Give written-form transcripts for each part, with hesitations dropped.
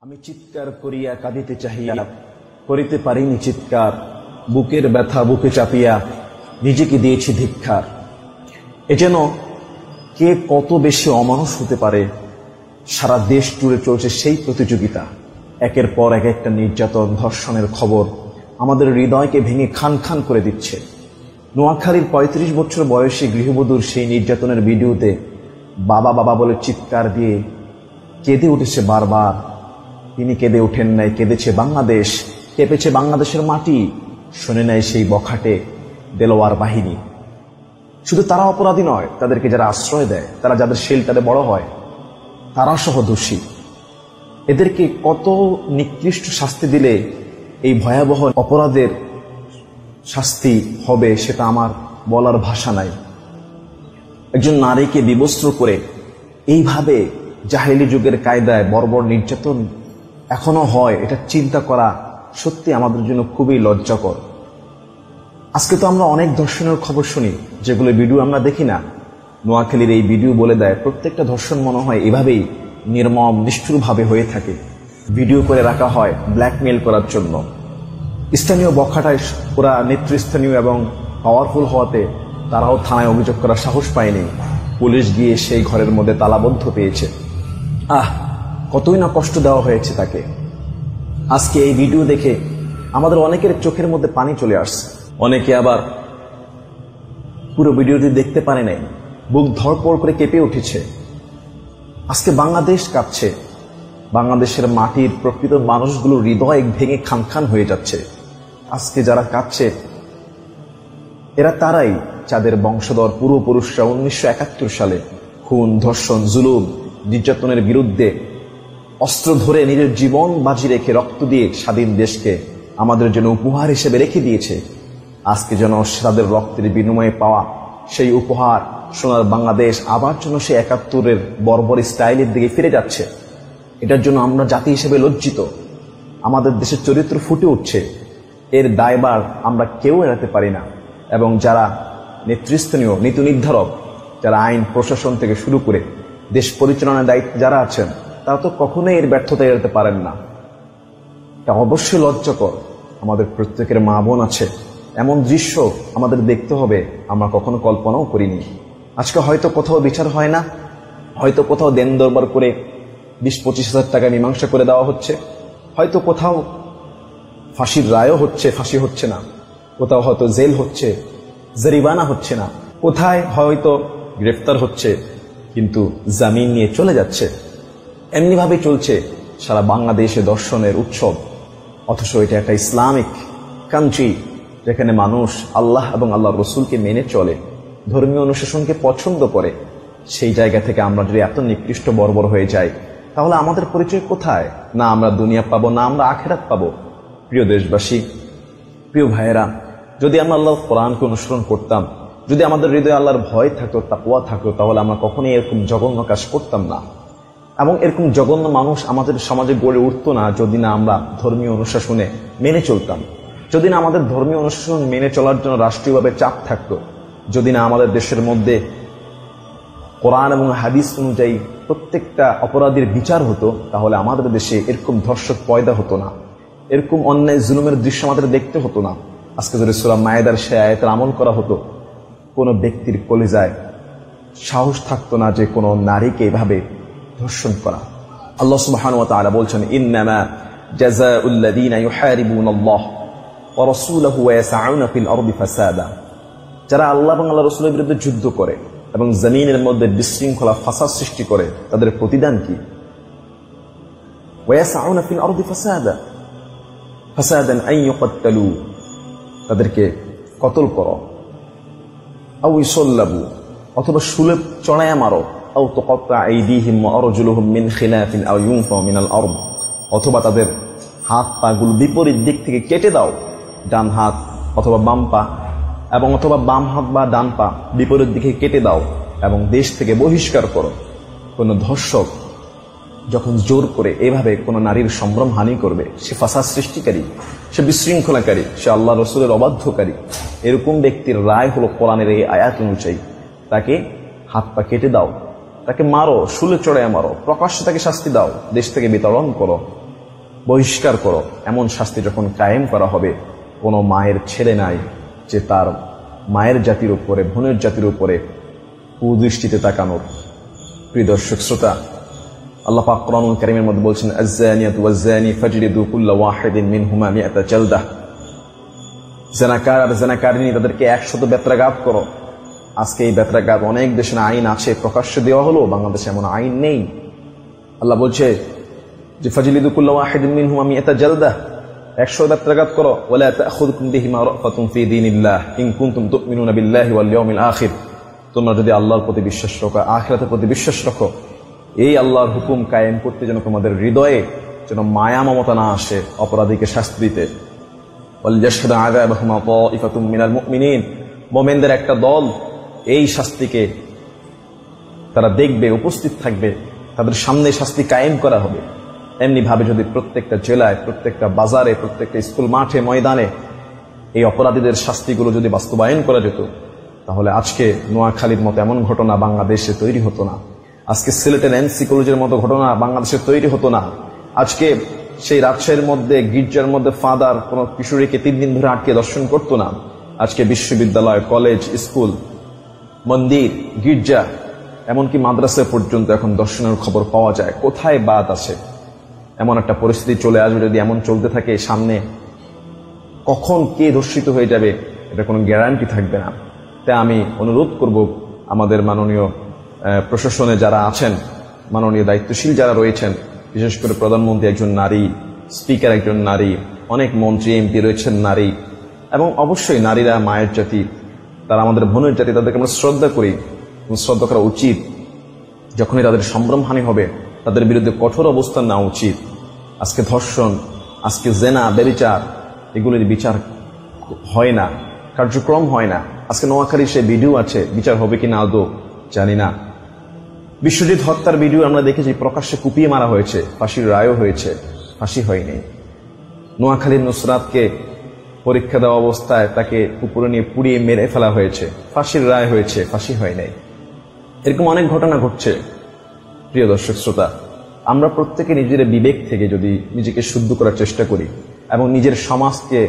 আমি চিৎকার করিয়া কাঁদিতে চাহিয়া করিতে পারিনি চিৎকার, বুকের ব্যথা বুকে চাপিয়া নিজেকে দিয়েছি ধিক্কার। এ যেন কে কত বেশি অমানুষ হতে পারে। সারা দেশ জুড়ে চলছে সেই প্রতিযোগিতা। একের পর এক একটা নির্যাতন ধর্ষণের খবর আমাদের হৃদয়কে ভেঙে খান খান করে দিচ্ছে। নোয়াখালীর ৩৫ বছর বয়সী গৃহবধূর সেই নির্যাতনের ভিডিওতে বাবা বাবা বলে চিৎকার দিয়ে কেঁদে উঠেছে বারবার। তিনি কেঁদে ওঠেন নাই, কেঁদেছে বাংলাদেশ, কেঁপেছে বাংলাদেশের মাটি, শুনে নেয় সেই বখাটে দেলোয়ার বাহিনী। শুধু তারা অপরাধী নয়, তাদেরকে যারা আশ্রয় দেয়, তারা যাদের শেল্টারে বড় হয়, তারা সহ দোষী। এদেরকে কত নিকৃষ্ট শাস্তি দিলে এই ভয়াবহ অপরাধের শাস্তি হবে সেটা আমার বলার ভাষা নাই। একজন নারীকে বিবস্ত্র করে এইভাবে জাহেলি যুগের কায়দায় বর্বর নির্যাতন এখনো হয়, এটা চিন্তা করা সত্যি আমাদের জন্য খুবই লজ্জাকর। আজকে তো আমরা অনেক ধর্ষণের খবর শুনি, যেগুলো ভিডিও আমরা দেখি না। নোয়াখালীর এই ভিডিও বলে দেয় প্রত্যেকটা ধর্ষণ মনে হয় এভাবেই নির্মম নিষ্ঠুরভাবে হয়ে থাকে। ভিডিও করে রাখা হয় ব্ল্যাকমেইল করার জন্য। স্থানীয় বখাটায় ওরা নেতৃস্থানীয় এবং পাওয়ারফুল হওয়াতে তারাও থানায় অভিযোগ করার সাহস পায়নি। পুলিশ গিয়ে সেই ঘরের মধ্যে তালাবদ্ধ পেয়েছে। কতই না কষ্ট দেওয়া হয়েছে তাকে। আজকে এই ভিডিও দেখে আমাদের অনেকের চোখের মধ্যে পানি চলে আসছে। অনেকে আবার পুরো ভিডিওটি দেখতে পারে নাই, বুক ধড়পড় করে কেঁপে উঠেছে। আজকে বাংলাদেশ কাঁপছে, বাংলাদেশের মাটির প্রকৃত মানুষগুলোর হৃদয় ভেঙে খান খান হয়ে যাচ্ছে। আজকে যারা কাঁপছে এরা তারাই যাদের বংশধর পূর্বপুরুষরা 1971 সালে খুন, ধর্ষণ, জুলুম, নির্যাতনের বিরুদ্ধে অস্ত্র ধরে নিজের জীবন বাজি রেখে রক্ত দিয়ে স্বাধীন দেশকে আমাদের জন্য উপহার হিসেবে রেখে দিয়েছে। আজকে যেন তাদের রক্তের বিনিময়ে পাওয়া সেই উপহার সোনার বাংলাদেশ আবার যেন সেই 71-এর বর্বর স্টাইলের দিকে ফিরে যাচ্ছে। এটার জন্য আমরা জাতি হিসেবে লজ্জিত। আমাদের দেশের চরিত্র ফুটে উঠছে, এর দায়ভার আমরা কেউ এড়াতে পারি না। এবং যারা নেতৃস্থানীয় নীতি নির্ধারক, যারা আইন প্রশাসন থেকে শুরু করে দেশ পরিচালনার দায়িত্বে যারা আছেন, তারা তো কখনোই এর ব্যর্থতা এড়াতে পারেন না। এটা অবশ্যই লজ্জাকর। আমাদের প্রত্যেকের মা বোন আছে, এমন দৃশ্য আমাদের দেখতে হবে আমরা কখনো কল্পনাও করিনি। আজকে হয়তো কোথাও বিচার হয় না, হয়তো কোথাও দেন দরবার করে 20-25 হাজার টাকা মীমাংসা করে দেওয়া হচ্ছে, হয়তো কোথাও ফাঁসির রায়ও হচ্ছে, ফাঁসি হচ্ছে না, কোথাও হয়তো জেল হচ্ছে, জরিমানা হচ্ছে না, কোথায় হয়তো গ্রেফতার হচ্ছে কিন্তু জামিন নিয়ে চলে যাচ্ছে। এমনিভাবে চলছে সারা বাংলাদেশে দর্শনের উৎসব। অথচ এটা একটা ইসলামিক কান্ট্রি, যেখানে মানুষ আল্লাহ এবং আল্লাহর রসুলকে মেনে চলে, ধর্মীয় অনুশাসনকে পছন্দ করে। সেই জায়গা থেকে আমরা যদি এত নিকৃষ্ট বর্বর হয়ে যাই, তাহলে আমাদের পরিচয় কোথায়? না আমরা দুনিয়া পাবো, না আমরা আখিরাত পাবো। প্রিয় দেশবাসী, প্রিয় ভাইয়েরা, যদি আমরা আল্লাহর কোরআনকে অনুসরণ করতাম, যদি আমাদের হৃদয়ে আল্লাহর ভয় থাকতো, তাকওয়া থাকতো, তাহলে আমরা কখনোই এরকম জঘন্য কাজ করতাম না। এবং এরকম জঘন্য মানুষ আমাদের সমাজে গড়ে উঠতো না যদি না আমরা ধর্মীয় অনুশাসনে মেনে চলতাম, যদি না আমাদের ধর্মীয় অনুশাসন মেনে চলার জন্য রাষ্ট্রীয়ভাবে চাপ থাকতো, যদি না আমাদের দেশের মধ্যে কোরআন এবং হাদিস অনুযায়ী প্রত্যেকটা অপরাধীর বিচার হতো, তাহলে আমাদের দেশে এরকম ধর্ষক পয়দা হতো না, এরকম অন্যায় জুলুমের দৃশ্য আমাদের দেখতে হতো না। আজকে যদি সূরা মায়েদার সে আয়াতের আমল করা হতো, কোনো ব্যক্তির কলিজায় সাহস থাকতো না যে কোনো নারীকে এভাবে ধর্ষণ করা। আল্লাহ সুবহানাহু ওয়া তাআলা বলছেন, ইন্নামা জাযাউল লাযীনা ইউহারিবুনাল্লাহ ওয়া রাসূলাহু ওয়া ইয়াসআউনা ফিল আরদি ফাসাদা। যারা আল্লাহ এবং আল্লাহর রাসূলের বিরুদ্ধে যুদ্ধ করে এবং জমিনের মধ্যে বিশৃঙ্খলা ফাসাদ সৃষ্টি করে, তাদের প্রতিদান কি? ওয়া ইয়াসআউনা ফিল আরদি ফাসাদা ফাসাদান আন ইউকতালু, তাদেরকে কতল করো, আও ইসাল্লাবু, অথবা শুলে চড়াইয়া মারো, আও তুকাত্তা আইদিহিম ওয়া আরজুলুহুম মিন খিলাফিন আও ইউনফাউ মিনাল আরদ, অথবা তাদের হাত পাগুলো বিপরীত দিক থেকে কেটে দাও, ডান হাত অথবা বাম পা, এবং অথবা বাম হাত বা ডান পা বিপরীত দিকে কেটে দাও এবং দেশ থেকে বহিষ্কার করো। কোন ধর্ষক যখন জোর করে এভাবে কোন নারীর সম্ভ্রম হানি করবে, সে ফাসাদ সৃষ্টিকারী, সে বিশৃঙ্খলাকারী, সে আল্লাহ রসুলের অবাধ্যকারী। এরকম ব্যক্তির রায় হলো কোরআনের এই আয়াত অনুযায়ী তাকে হাত পা কেটে দাও, তাকে মারো, শুলে চড়াইয়া মারো, প্রকাশ্যে তাকে শাস্তি দাও, দেশ থেকে বিতরণ করো। বহিষ্কার করো, এমন শাস্তি যখন কায়েম করা হবে, কোনো মায়ের ছেলে নাই যে তার মায়ের জাতির উপরে, বোনের জাতির উপরে কুদৃষ্টিতে তাকানোর। প্রিয় দর্শক শ্রোতা, আল্লাহ পাক কোরআনুল কারীমের মধ্যে বলছেন, আয-যানিয়াতু ওয়াজ-যানি ফাজলিদু কুল্লা ওয়াহিদিন মিনহুমা মিআতা জালদাহ। জানাকার আর জানাকারিনী, তাদেরকে 100 বেত্রাঘাত করো। আজকে এই বেত্রাঘাত অনেক দেশে আইন আছে, প্রকাশ্যে দেওয়া হলো, বাংলাদেশে এমন আইন নেই। আল্লাহ বলছে যে ফাজলিদু কুল্লা ওয়াহিদিন মিনহুমা মিআতা জালদাহ, 100 বেত্রাঘাত করো। ওয়ালা তাখুযুকুম বিহিমা রাফাতুন ফি দীনিল্লাহ ইন কুনতুম তুমিনুনা বিল্লাহি ওয়াল ইয়াউমিল আখির। তোমরা যদি আল্লাহর প্রতি বিশ্বাস রাখো, আখিরাতের প্রতি বিশ্বাস রাখো, এই আল্লাহর হুকুম কায়েম করতে যেন তোমাদের হৃদয়ে যেন মায়া মমতা না আসে অপরাধীকে শাস্তি দিতে। ওয়ালিয়াশহাদু আযাবাহুমা তাঈফাতুম মিনাল মুমিনিন, মুমিনদের একটা দল এই শাস্তিকে তারা দেখবে, উপস্থিত থাকবে, তাদের সামনে শাস্তি কায়েম করা হবে। এমনি ভাবে যদি প্রত্যেকটা জেলায়, প্রত্যেকটা বাজারে, প্রত্যেকটা স্কুল মাঠে, ময়দানে এই অপরাধীদের শাস্তিগুলো যদি বাস্তবায়ন করা যেত, তাহলে আজকে নোয়াখালীর মতো এমন ঘটনা বাংলাদেশে তৈরি হতো না। আজকে সিলেটের এনসি কলেজের মতো ঘটনা বাংলাদেশে তৈরি হতো না। আজকে সেই রাজশাহীর মধ্যে গির্জার মধ্যে ফাদার কোন কিশোরীকে 3 দিন ধরে আটকে দর্শন করতো না। আজকে বিশ্ববিদ্যালয়, কলেজ, স্কুল, মন্দির, গির্জা, এমনকি মাদ্রাসা পর্যন্ত এখন দর্শনের খবর পাওয়া যায়। কোথায় বাদ আছে? এমন একটা পরিস্থিতি চলে আসবে যদি এমন চলতে থাকে, সামনে কখন কে ধর্ষিত হয়ে যাবে এটা কোনো গ্যারান্টি থাকবে না। তাই আমি অনুরোধ করব আমাদের মাননীয় প্রশাসনে যারা আছেন, মাননীয় দায়িত্বশীল যারা রয়েছেন, বিশেষ করে প্রধানমন্ত্রী একজন নারী, স্পিকার একজন নারী, অনেক মন্ত্রী এমপি রয়েছেন নারী, এবং অবশ্যই নারীরা মায়ের জাতি, তারা আমাদের বোনের জাতি, তাদেরকে আমরা শ্রদ্ধা করি। শ্রদ্ধা করা উচিত। যখনই তাদের সম্ভ্রমহানি হবে, তাদের বিরুদ্ধে কঠোর অবস্থান নেওয়া উচিত। আজকে ধর্ষণ, আজকে জেনা, ব্যভিচার, এগুলির বিচার হয় না, কার্যক্রম হয় না। আজকে নোয়াখালীর সে ভিডিও আছে, বিচার হবে কিনা আদৌ জানি না। বিশ্বজিৎ হত্যার ভিডিও আমরা দেখেছি, প্রকাশ্যে কুপিয়ে মারা হয়েছে, ফাঁসির রায়ও হয়েছে, ফাঁসি হয়নি। নোয়াখালীর নুসরাতকে পরীক্ষা দেওয়া অবস্থায় তাকে উপরে নিয়ে পুড়িয়ে মেরে ফেলা হয়েছে, ফাঁসির রায় হয়েছে, ফাঁসি হয় নাই। এরকম অনেক ঘটনা ঘটছে। প্রিয় দর্শক শ্রোতা, আমরা প্রত্যেকে নিজের বিবেক থেকে যদি নিজেকে শুদ্ধ করার চেষ্টা করি এবং নিজের সমাজকে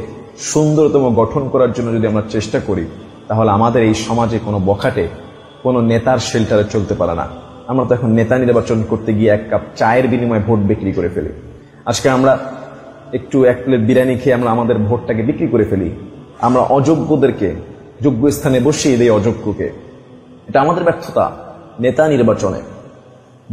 সুন্দরতম গঠন করার জন্য যদি আমরা চেষ্টা করি, তাহলে আমাদের এই সমাজে কোনো বখাটে, কোনো নেতার শেল্টারে চলতে পারে না। আমরা তো এখন নেতা নির্বাচন করতে গিয়ে 1 কাপ চায়ের বিনিময়ে ভোট বিক্রি করে ফেলি। আজকে আমরা একটু 1 প্লেট বিরিয়ানি খেয়ে আমরা আমাদের ভোটটাকে বিক্রি করে ফেলি। আমরা অযোগ্যদেরকে যোগ্য স্থানে বসিয়ে দেই, অযোগ্যকে। এটা আমাদের ব্যর্থতা। নেতা নির্বাচনে,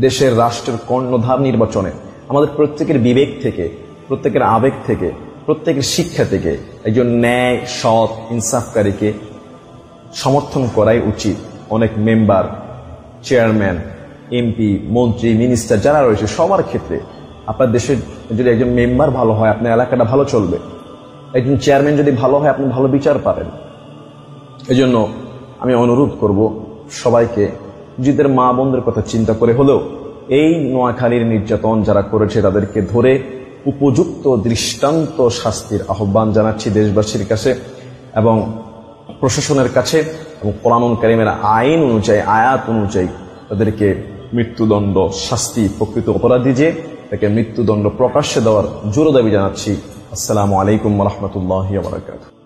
দেশের রাষ্ট্রের কর্ণধার নির্বাচনে আমাদের প্রত্যেকের বিবেক থেকে, প্রত্যেকের আবেগ থেকে, প্রত্যেকের শিক্ষা থেকে একজন ন্যায়, সৎ, ইনসাফকারীকে সমর্থন করাই উচিত। অনেক মেম্বার, চেয়ারম্যান, এমপি, মন্ত্রী, মিনিস্টার যারা রয়েছে, সবার ক্ষেত্রে আপনার দেশের যদি একজন মেম্বার ভালো হয়, আপনার এলাকাটা ভালো চলবে। একজন চেয়ারম্যান যদি ভালো হয়, আপনি ভালো বিচার পাবেন। এজন্য আমি অনুরোধ করব সবাইকে, নিজেদের মা বোনদের কথা চিন্তা করে হলেও এই নোয়াখালীর নির্যাতন যারা করেছে তাদেরকে ধরে উপযুক্ত দৃষ্টান্ত শাস্তির আহ্বান জানাচ্ছি দেশবাসীর কাছে এবং প্রশাসনের কাছে, এবং কোরআনুল কারীমের আইন অনুযায়ী, আয়াত অনুযায়ী তাদেরকে মৃত্যুদণ্ড শাস্তি, প্রকৃত অপরাধী যে তাকে মৃত্যুদণ্ড প্রকাশ্যে দেওয়ার জোর দাবি জানাচ্ছি। আসসালামু আলাইকুম ওয়া রাহমাতুল্লাহি ওয়া বারাকাতুহু।